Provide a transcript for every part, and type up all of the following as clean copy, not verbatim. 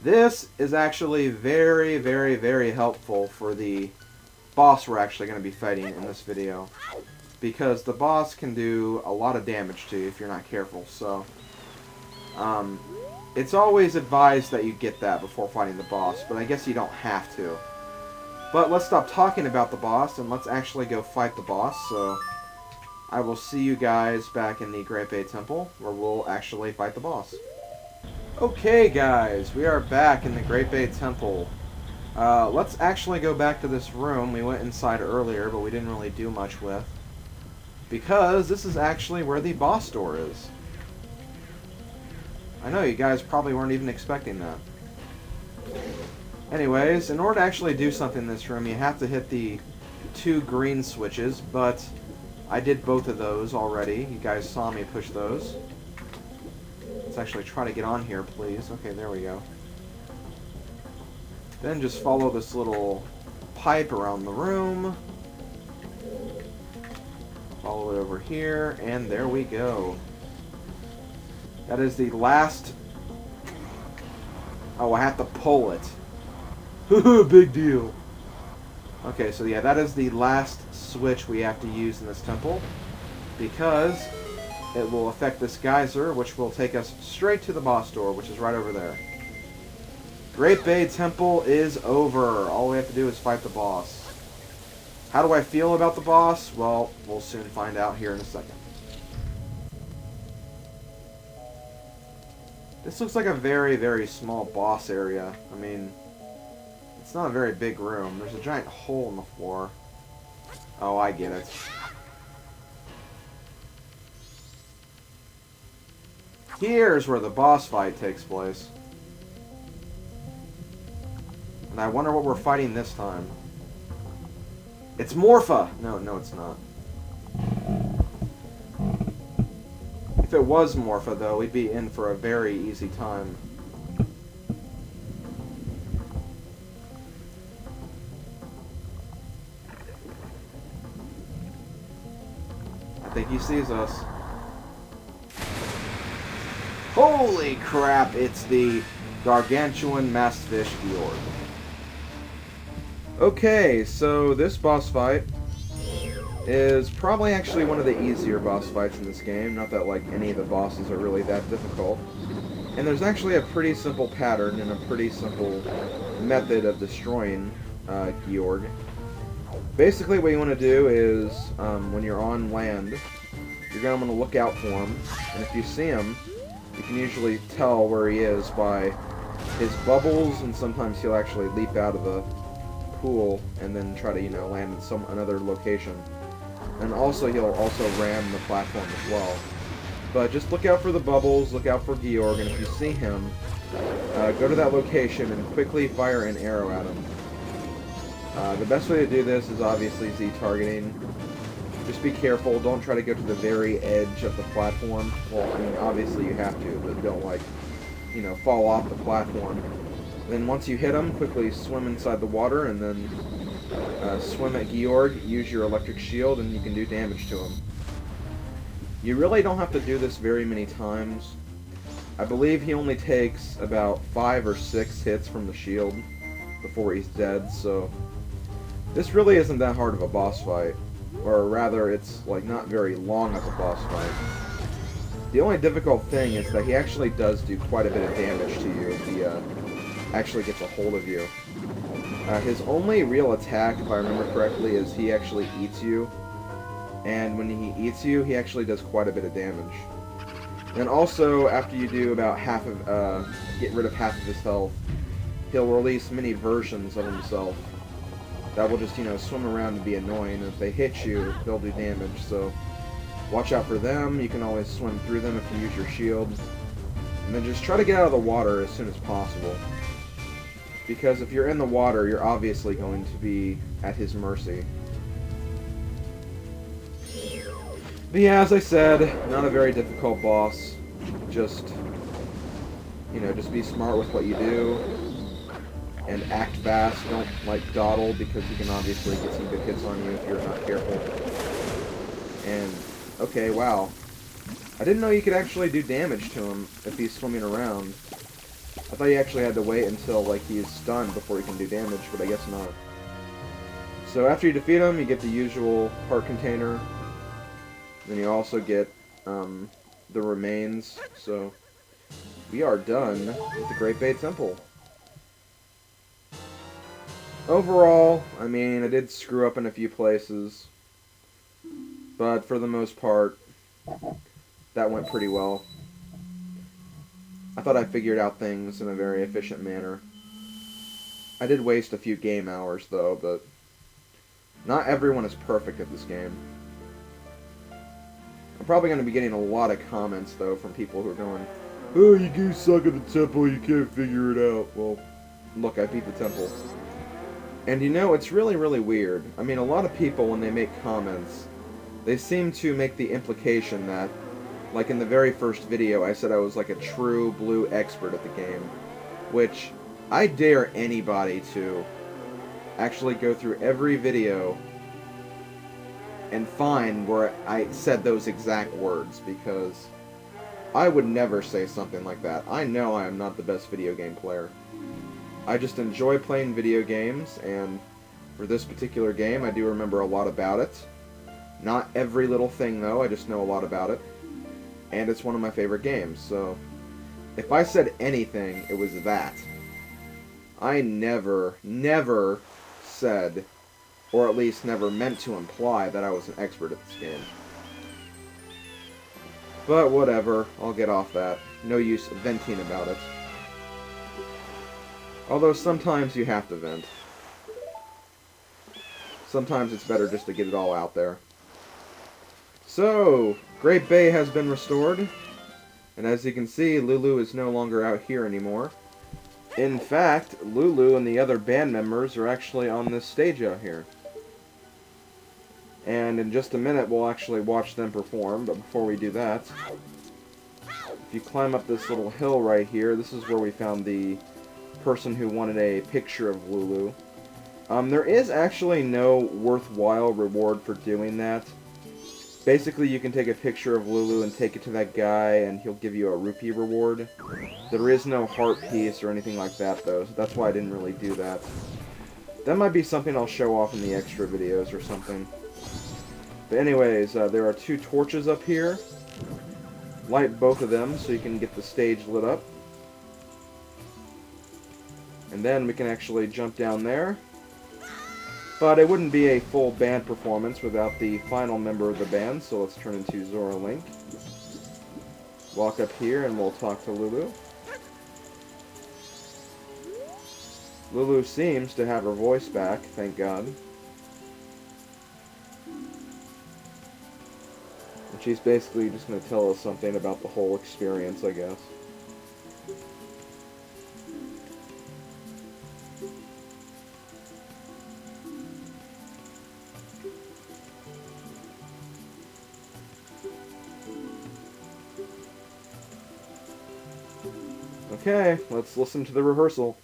This is actually very, very, very helpful for the boss we're actually going to be fighting in this video. Because the boss can do a lot of damage to you if you're not careful, so... it's always advised that you get that before fighting the boss, but I guess you don't have to. But let's stop talking about the boss, and let's actually go fight the boss, so... I will see you guys back in the Great Bay Temple, where we'll actually fight the boss. Okay, guys, we are back in the Great Bay Temple. Let's actually go back to this room we went inside earlier, but we didn't really do much with. Because this is actually where the boss door is. I know, you guys probably weren't even expecting that. Anyways, in order to actually do something in this room, you have to hit the 2 green switches, but I did both of those already. You guys saw me push those. Let's actually try to get on here, please. Okay, there we go. Then just follow this little pipe around the room. Follow it over here, and there we go. That is the last... Oh, I have to pull it. Big deal. Okay, so yeah, that is the last switch we have to use in this temple. Because it will affect this geyser, which will take us straight to the boss door, which is right over there. Great Bay Temple is over. All we have to do is fight the boss. How do I feel about the boss? Well, we'll soon find out here in a second. This looks like a very, very small boss area. I mean, it's not a very big room. There's a giant hole in the floor. Oh, I get it. Here's where the boss fight takes place. And I wonder what we're fighting this time. It's Morpha! No, it's not. If it was Morpha, though, we'd be in for a very easy time. I think he sees us. Holy crap, it's the gargantuan mastfish Gyorg. Okay, so this boss fight is probably actually one of the easier boss fights in this game. Not that, like, any of the bosses are really that difficult. And there's actually a pretty simple pattern and a pretty simple method of destroying Gyorg. Basically, what you want to do is, when you're on land, you're going to want to look out for him. And if you see him, you can usually tell where he is by his bubbles, and sometimes he'll actually leap out of the pool and then try to, land in another location. And also, he'll also ram the platform as well. But just look out for the bubbles, look out for Gyorg, and if you see him, go to that location and quickly fire an arrow at him. The best way to do this is obviously Z-targeting. Just be careful, don't try to go to the very edge of the platform. Well, I mean, obviously you have to, but don't, fall off the platform. Then once you hit him, quickly swim inside the water, and then swim at Gyorg, use your electric shield, and you can do damage to him. You really don't have to do this very many times. I believe he only takes about 5 or 6 hits from the shield before he's dead, so this really isn't that hard of a boss fight. Or rather, it's not very long of a boss fight. The only difficult thing is that he actually does do quite a bit of damage to you if he actually gets a hold of you. His only real attack, if I remember correctly, is he actually eats you. And when he eats you, he actually does quite a bit of damage. And also, after you do about get rid of half of his health, he'll release many versions of himself that will just, swim around and be annoying. And if they hit you, they'll do damage, so watch out for them. You can always swim through them if you use your shield. And then just try to get out of the water as soon as possible. Because if you're in the water, you're obviously going to be at his mercy. But yeah, as I said, not a very difficult boss. Just, just be smart with what you do. And act fast. Don't, dawdle, because he can obviously get some good hits on you if you're not careful. And, okay, wow. I didn't know you could actually do damage to him if he's swimming around. I thought you actually had to wait until, like, he is stunned before he can do damage, but I guess not. So after you defeat him, you get the usual heart container. Then you also get the remains. So we are done with the Great Bay Temple. Overall, I mean, I did screw up in a few places, but for the most part, that went pretty well. I thought I figured out things in a very efficient manner. I did waste a few game hours, though, but not everyone is perfect at this game. I'm probably going to be getting a lot of comments, though, from people who are going, "Oh, you do suck at the temple, you can't figure it out." Well, look, I beat the temple. And you know, it's really, really weird. I mean, a lot of people, when they make comments, they seem to make the implication that, like in the very first video, I said I was like a true blue expert at the game, which I dare anybody to actually go through every video and find where I said those exact words, because I would never say something like that. I know I am not the best video game player. I just enjoy playing video games, and for this particular game, I do remember a lot about it. Not every little thing, though, I just know a lot about it. And it's one of my favorite games, so if I said anything, it was that. I never said, or at least never meant to imply, that I was an expert at this game. But whatever, I'll get off that. No use venting about it. Although sometimes you have to vent. Sometimes it's better just to get it all out there. So, Great Bay has been restored. And as you can see, Lulu is no longer out here anymore. In fact, Lulu and the other band members are actually on this stage out here. And in just a minute, we'll actually watch them perform. But before we do that, if you climb up this little hill right here, this is where we found the person who wanted a picture of Lulu. There is actually no worthwhile reward for doing that. Basically, you can take a picture of Lulu and take it to that guy, and he'll give you a rupee reward. There is no heart piece or anything like that, though, so that's why I didn't really do that. That might be something I'll show off in the extra videos or something. But anyways, there are 2 torches up here. Light both of them so you can get the stage lit up. And then we can actually jump down there. But it wouldn't be a full band performance without the final member of the band, so let's turn into Zora Link. Walk up here and we'll talk to Lulu. Lulu seems to have her voice back, thank God. And she's basically just going to tell us something about the whole experience, I guess. Okay, let's listen to the rehearsal.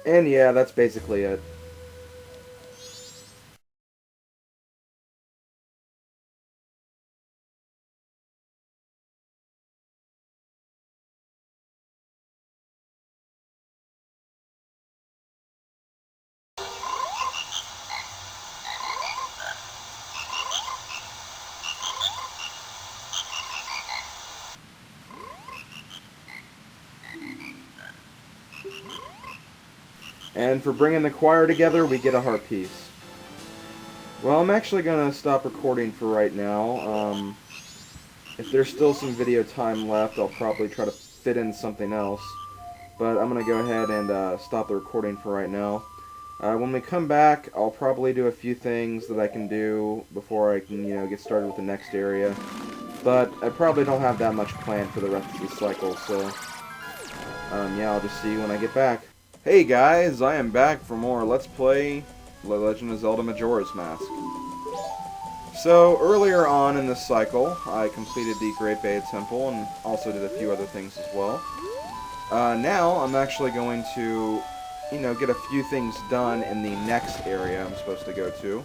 And yeah, that's basically it. And for bringing the choir together, we get a heart piece. Well, I'm actually going to stop recording for right now. If there's still some video time left, I'll probably try to fit in something else. But I'm going to go ahead and stop the recording for right now. When we come back, I'll probably do a few things that I can do before I can, get started with the next area. But I probably don't have that much planned for the rest of the cycle, so yeah, I'll just see you when I get back. Hey guys, I am back for more Let's Play The Legend of Zelda Majora's Mask. So, earlier on in this cycle, I completed the Great Bay Temple and also did a few other things as well. Now, I'm actually going to, get a few things done in the next area I'm supposed to go to.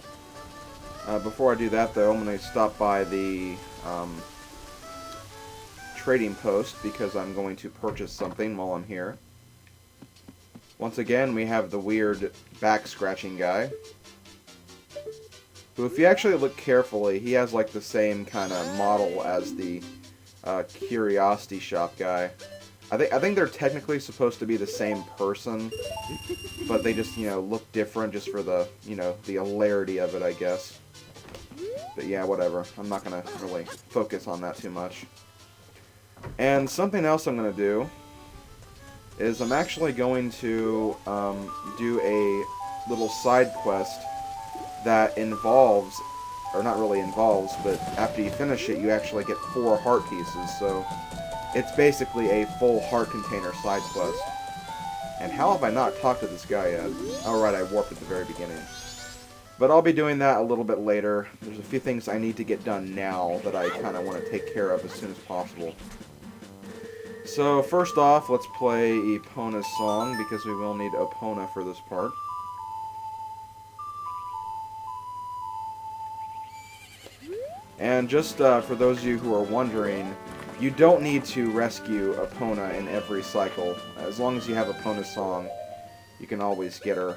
Before I do that, though, I'm going to stop by the trading post because I'm going to purchase something while I'm here. Once again, we have the weird back-scratching guy, who, if you actually look carefully, he has like the same kind of model as the Curiosity Shop guy. I think they're technically supposed to be the same person, but they just, look different just for the, the hilarity of it, I guess. But yeah, whatever. I'm not going to really focus on that too much. And something else I'm going to do is I'm actually going to do a little side quest that involves, or not really involves, but after you finish it, you actually get 4 heart pieces, so it's basically a full heart container side quest. And how have I not talked to this guy yet? Oh right, I warped at the very beginning. But I'll be doing that a little bit later. There's a few things I need to get done now that I kind of want to take care of as soon as possible. So, first off, let's play Epona's song, because we will need Epona for this part. And just for those of you who are wondering, you don't need to rescue Epona in every cycle. As long as you have Epona's song, you can always get her.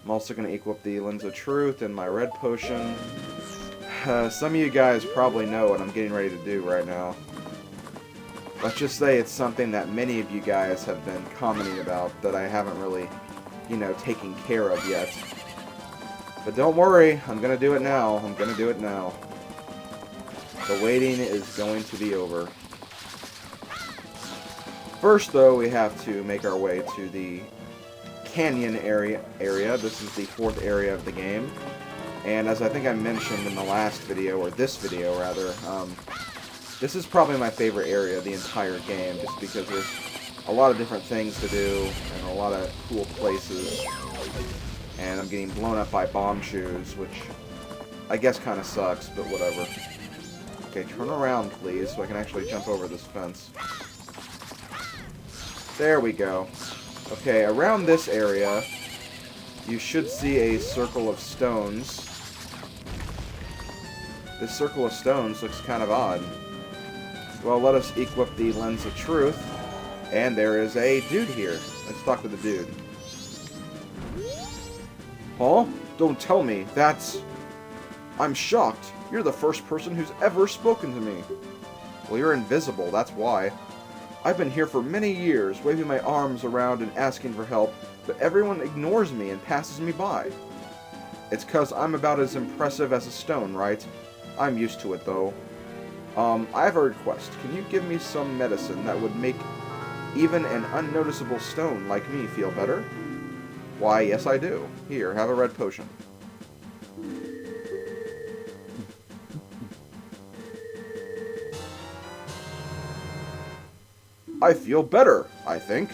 I'm also going to equip the Lens of Truth and my red potion. Some of you guys probably know what I'm getting ready to do right now. Let's just say it's something that many of you guys have been commenting about that I haven't really, taken care of yet. But don't worry, I'm going to do it now. I'm going to do it now. The waiting is going to be over. First, though, we have to make our way to the canyon area. This is the 4th area of the game. And as I think I mentioned in the last video, or this video rather, this is probably my favorite area of the entire game, just because there's a lot of different things to do, and a lot of cool places. And I'm getting blown up by bomb shoes, which I guess kind of sucks, but whatever. Okay, turn around, please, so I can actually jump over this fence. There we go. Okay, around this area, you should see a circle of stones. This circle of stones looks kind of odd. Well, let us equip the Lens of Truth, and there is a dude here. Let's talk to the dude. Huh? Don't tell me. I'm shocked. You're the first person who's ever spoken to me. Well, you're invisible, that's why. I've been here for many years, waving my arms around and asking for help, but everyone ignores me and passes me by. It's 'cause I'm about as impressive as a stone, right? I'm used to it, though. I have a request. Can you give me some medicine that would make even an unnoticeable stone like me feel better? Why, yes I do. Here, have a red potion. I feel better, I think.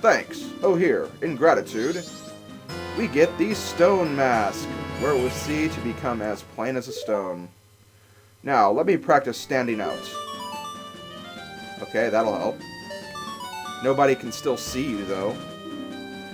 Thanks. Oh, here, in gratitude, we get the Stone Mask, where it was see to become as plain as a stone. Now, let me practice standing out. Okay, that'll help. Nobody can still see you, though.